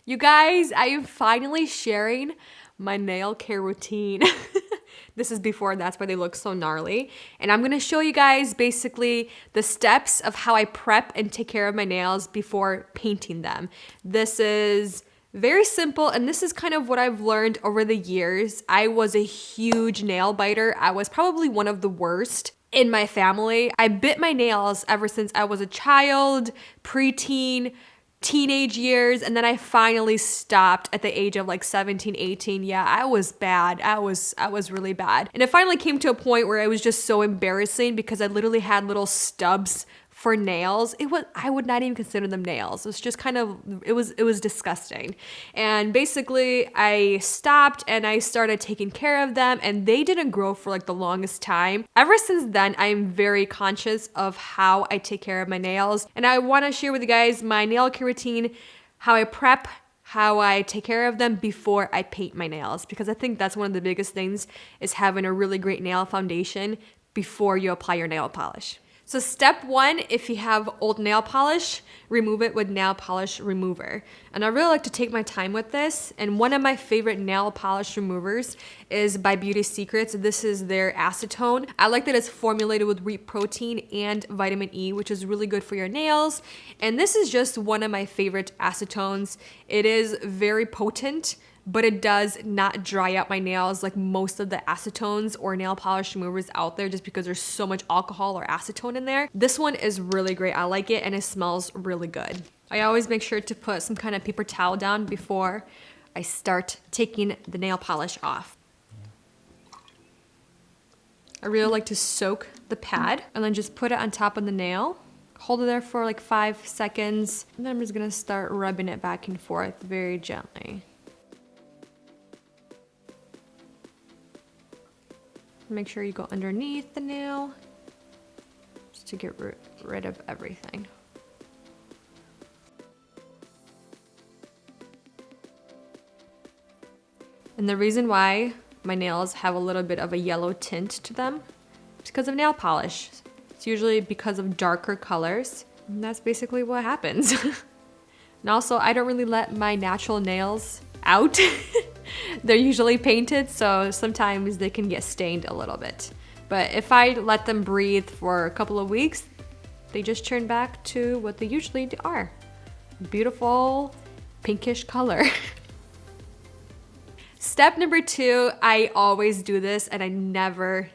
You guys, I am finally sharing my nail care routine. This is before, that's why they look so gnarly. And I'm gonna show you guys basically the steps of how I prep and take care of my nails before painting them. This is very simple, and this is kind of what I've learned over the years. I was a huge nail biter. I was probably one of the worst in my family. I bit my nails ever since I was a child, preteen, teenage years, and then I finally stopped at the age of like 17, 18. Yeah, I was bad. I was really bad. And it finally came to a point where it was just so embarrassing because I literally had little stubs for nails. I would not even consider them nails. It was just kind of it was disgusting. And basically I stopped and I started taking care of them, and they didn't grow for like the longest time. Ever since then, I'm very conscious of how I take care of my nails, and I want to share with you guys my nail care routine, how I prep, how I take care of them before I paint my nails, because I think that's one of the biggest things, is having a really great nail foundation before you apply your nail polish. So step one, if you have old nail polish, remove it with nail polish remover. And I really like to take my time with this. And one of my favorite nail polish removers is by Beauty Secrets. This is their acetone. I like that it's formulated with wheat protein and vitamin E, which is really good for your nails. And this is just one of my favorite acetones. It is very potent, but it does not dry out my nails like most of the acetones or nail polish removers out there, just because there's so much alcohol or acetone in there. This one is really great. I like it, and it smells really good. I always make sure to put some kind of paper towel down before I start taking the nail polish off. I really like to soak the pad and then just put it on top of the nail. Hold it there for like 5 seconds, and then I'm just gonna start rubbing it back and forth very gently. Make sure you go underneath the nail just to get rid of everything. And the reason why my nails have a little bit of a yellow tint to them is because of nail polish. It's usually because of darker colors, and that's basically what happens. And also, I don't really let my natural nails out. They're usually painted, so sometimes they can get stained a little bit. But if I let them breathe for a couple of weeks, they just turn back to what they usually are. Beautiful pinkish color. Step number 2, I always do this, and I never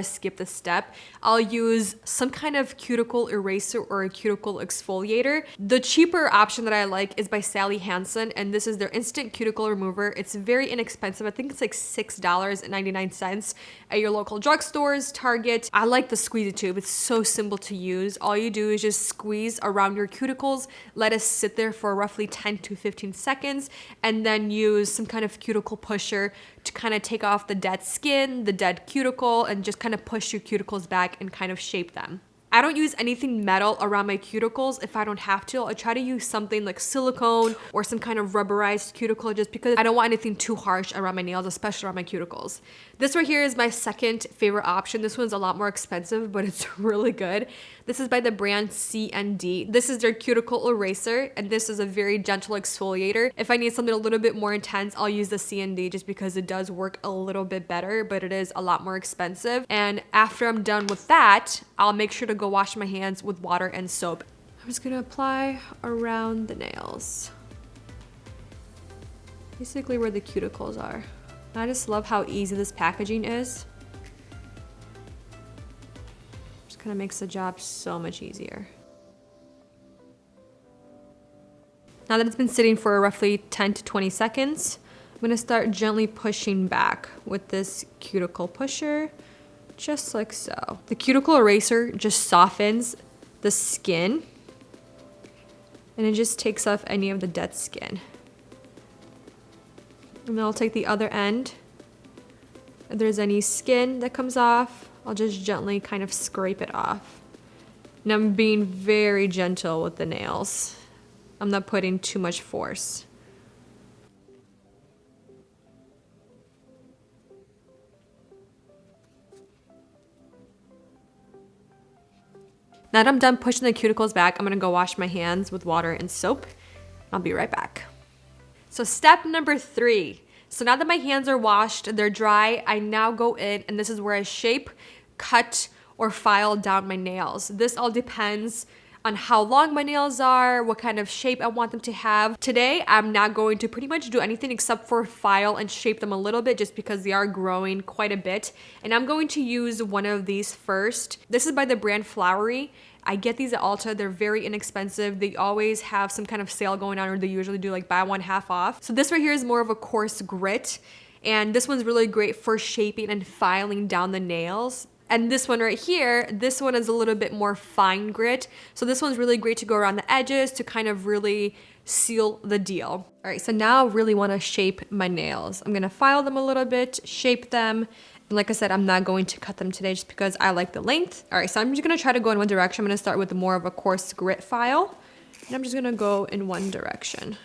skip this step. I'll use some kind of cuticle eraser or a cuticle exfoliator. The cheaper option that I like is by Sally Hansen, and this is their instant cuticle remover. It's very inexpensive. I think it's like $6.99 at your local drugstores, Target. I like the squeezy tube. It's so simple to use. All you do is just squeeze around your cuticles, let it sit there for roughly 10 to 15 seconds, and then use some kind of cuticle pusher to kind of take off the dead skin, the dead cuticle, and just kind of push your cuticles back and kind of shape them. I don't use anything metal around my cuticles if I don't have to. I try to use something like silicone or some kind of rubberized cuticle, just because I don't want anything too harsh around my nails, especially around my cuticles. This right here is my second favorite option. This one's a lot more expensive, but it's really good. This is by the brand C&D. This is their cuticle eraser, and this is a very gentle exfoliator. If I need something a little bit more intense, I'll use the C&D just because it does work a little bit better, but it is a lot more expensive. And after I'm done with that, I'll make sure to go wash my hands with water and soap. I'm just gonna apply around the nails, basically where the cuticles are. I just love how easy this packaging is. Just kind of makes the job so much easier. Now that it's been sitting for roughly 10 to 20 seconds, I'm gonna start gently pushing back with this cuticle pusher, just like so. The cuticle eraser just softens the skin, and it just takes off any of the dead skin. And then I'll take the other end. If there's any skin that comes off, I'll just gently kind of scrape it off. And I'm being very gentle with the nails. I'm not putting too much force. Now that I'm done pushing the cuticles back, I'm gonna go wash my hands with water and soap. I'll be right back. So step number 3. So now that my hands are washed, they're dry, I now go in and this is where I shape, cut, or file down my nails. This all depends on how long my nails are, what kind of shape I want them to have. Today, I'm not going to pretty much do anything except for file and shape them a little bit just because they are growing quite a bit. And I'm going to use one of these first. This is by the brand Flowery. I get these at Ulta. They're very inexpensive. They always have some kind of sale going on, or they usually do like buy one half off. So this right here is more of a coarse grit. And this one's really great for shaping and filing down the nails. And this one right here, this one is a little bit more fine grit. So this one's really great to go around the edges to kind of really seal the deal. All right, so now I really want to shape my nails. I'm going to file them a little bit, shape them. And like I said, I'm not going to cut them today just because I like the length. All right, so I'm just going to try to go in one direction. I'm going to start with more of a coarse grit file. And I'm just going to go in one direction.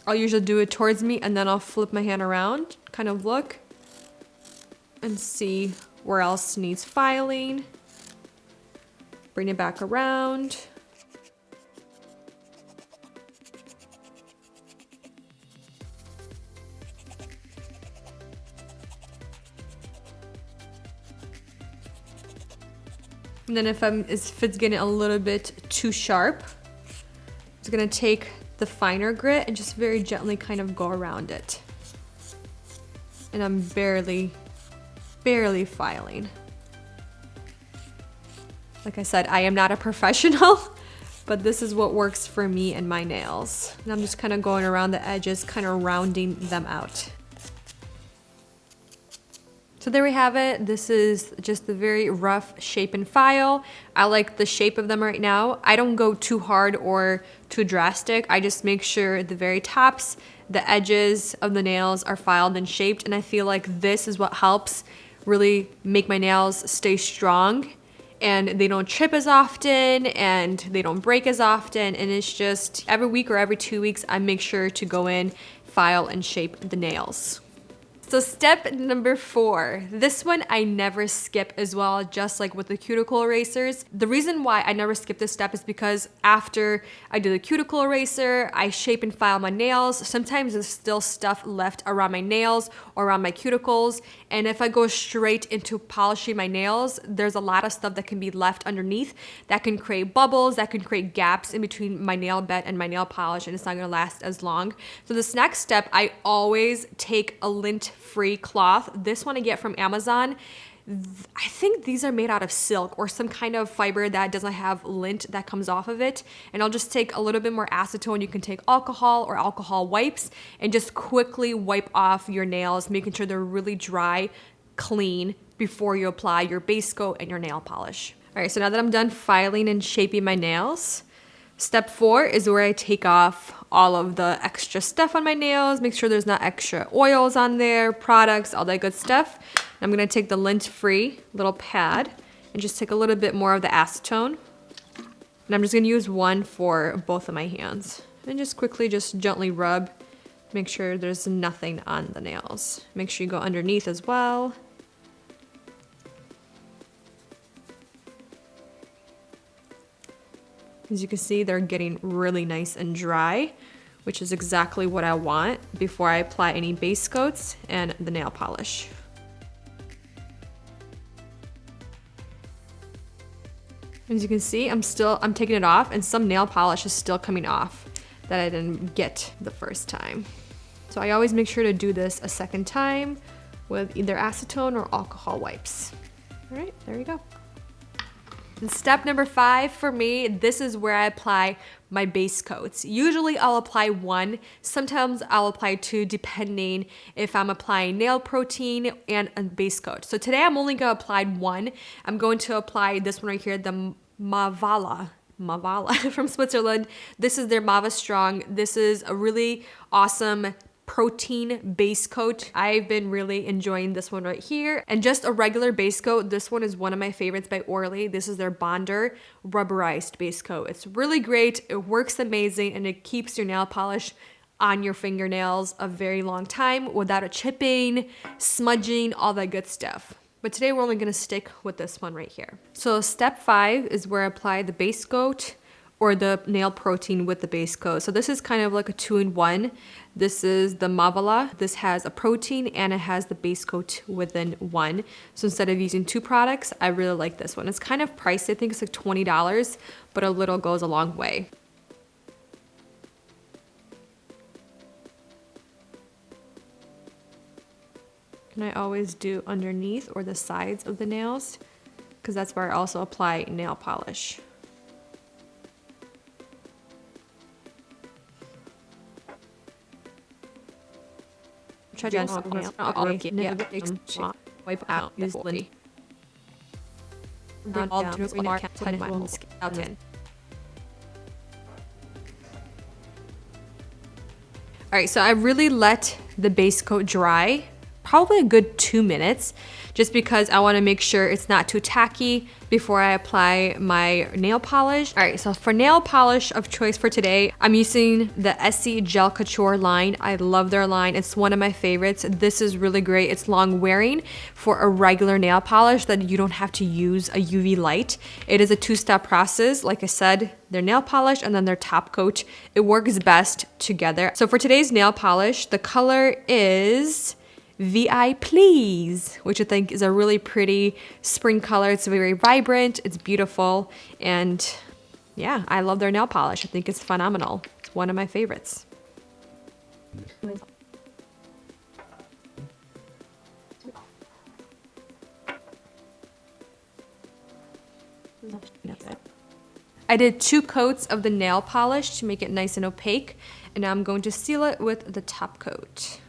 I'll usually do it towards me and then I'll flip my hand around, kind of look and see where else needs filing. Bring it back around. And then if it's getting a little bit too sharp, it's gonna take the finer grit and just very gently kind of go around it. And I'm barely filing. Like I said, I am not a professional, but this is what works for me and my nails. And I'm just kind of going around the edges, kind of rounding them out. So there we have it. This is just the very rough shape and file. I like the shape of them right now. I don't go too hard or too drastic. I just make sure the very tops, the edges of the nails are filed and shaped. And I feel like this is what helps really make my nails stay strong and they don't chip as often and they don't break as often. And it's just every week or every 2 weeks, I make sure to go in, file and shape the nails. So step number 4, this one I never skip as well, just like with the cuticle erasers. The reason why I never skip this step is because after I do the cuticle eraser, I shape and file my nails. Sometimes there's still stuff left around my nails or around my cuticles. And if I go straight into polishing my nails, there's a lot of stuff that can be left underneath that can create bubbles, that can create gaps in between my nail bed and my nail polish, and it's not gonna last as long. So this next step, I always take a lint-free cloth. This one I get from Amazon. I think these are made out of silk or some kind of fiber that doesn't have lint that comes off of it. And I'll just take a little bit more acetone. You can take alcohol or alcohol wipes and just quickly wipe off your nails, making sure they're really dry, clean before you apply your base coat and your nail polish. All right, so now that I'm done filing and shaping my nails, step 4 is where I take off all of the extra stuff on my nails, make sure there's not extra oils on there, products, all that good stuff. I'm gonna take the lint-free little pad and just take a little bit more of the acetone. And I'm just gonna use one for both of my hands. And just quickly, just gently rub, make sure there's nothing on the nails. Make sure you go underneath as well. As you can see, they're getting really nice and dry, which is exactly what I want before I apply any base coats and the nail polish. As you can see, I'm taking it off and some nail polish is still coming off that I didn't get the first time. So I always make sure to do this a second time with either acetone or alcohol wipes. All right, there you go. And step number 5 for me, this is where I apply my base coats. Usually I'll apply 1, sometimes I'll apply 2 depending if I'm applying nail protein and a base coat. So today I'm only gonna apply 1. I'm going to apply this one right here, the Mavala from Switzerland. This is their Mava Strong. This is a really awesome protein base coat. I've been really enjoying this one right here. And just a regular base coat, this one is one of my favorites by Orly. This is their Bonder rubberized base coat. It's really great, it works amazing, and it keeps your nail polish on your fingernails a very long time without it chipping, smudging, all that good stuff. But today we're only gonna stick with this one right here. So step 5 is where I apply the base coat or the nail protein with the base coat. So this is kind of like a 2-in-1. This is the Mavala. This has a protein and it has the base coat within one. So instead of using 2 products, I really like this one. It's kind of pricey. I think it's like $20, but a little goes a long way. And I always do underneath or the sides of the nails because that's where I also apply nail polish. Wipe out easily. Alright, so I really let the base coat dry, probably a good 2 minutes, just because I want to make sure it's not too tacky before I apply my nail polish. All right, so for nail polish of choice for today, I'm using the Essie Gel Couture line. I love their line. It's one of my favorites. This is really great. It's long wearing for a regular nail polish that you don't have to use a UV light. It is a 2-step process. Like I said, their nail polish and then their top coat. It works best together. So for today's nail polish, the color is VI Please, which I think is a really pretty spring color. It's very vibrant, it's beautiful, and yeah, I love their nail polish. I think it's phenomenal. It's one of my favorites. I did 2 coats of the nail polish to make it nice and opaque, and now I'm going to seal it with the top coat.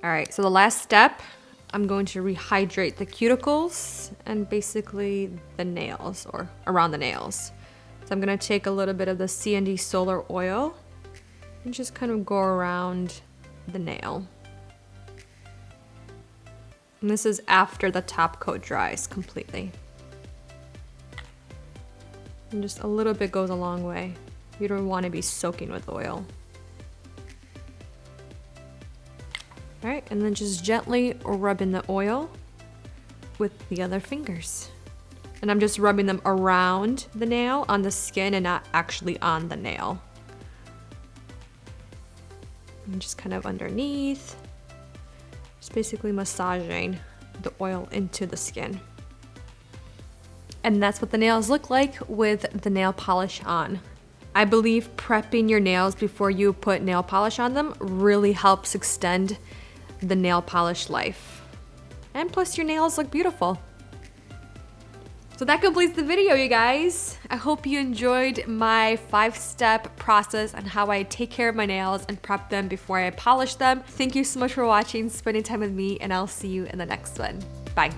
All right, so the last step, I'm going to rehydrate the cuticles and basically the nails or around the nails. So I'm gonna take a little bit of the C&D Solar Oil and just kind of go around the nail. And this is after the top coat dries completely. And just a little bit goes a long way. You don't want to be soaking with oil. All right, and then just gently rub in the oil with the other fingers. And I'm just rubbing them around the nail on the skin and not actually on the nail. And just kind of underneath, just basically massaging the oil into the skin. And that's what the nails look like with the nail polish on. I believe prepping your nails before you put nail polish on them really helps extend the nail polish life. And plus your nails look beautiful. So that completes the video, you guys. I hope you enjoyed my 5-step process on how I take care of my nails and prep them before I polish them. Thank you so much for watching, spending time with me, and I'll see you in the next one. Bye.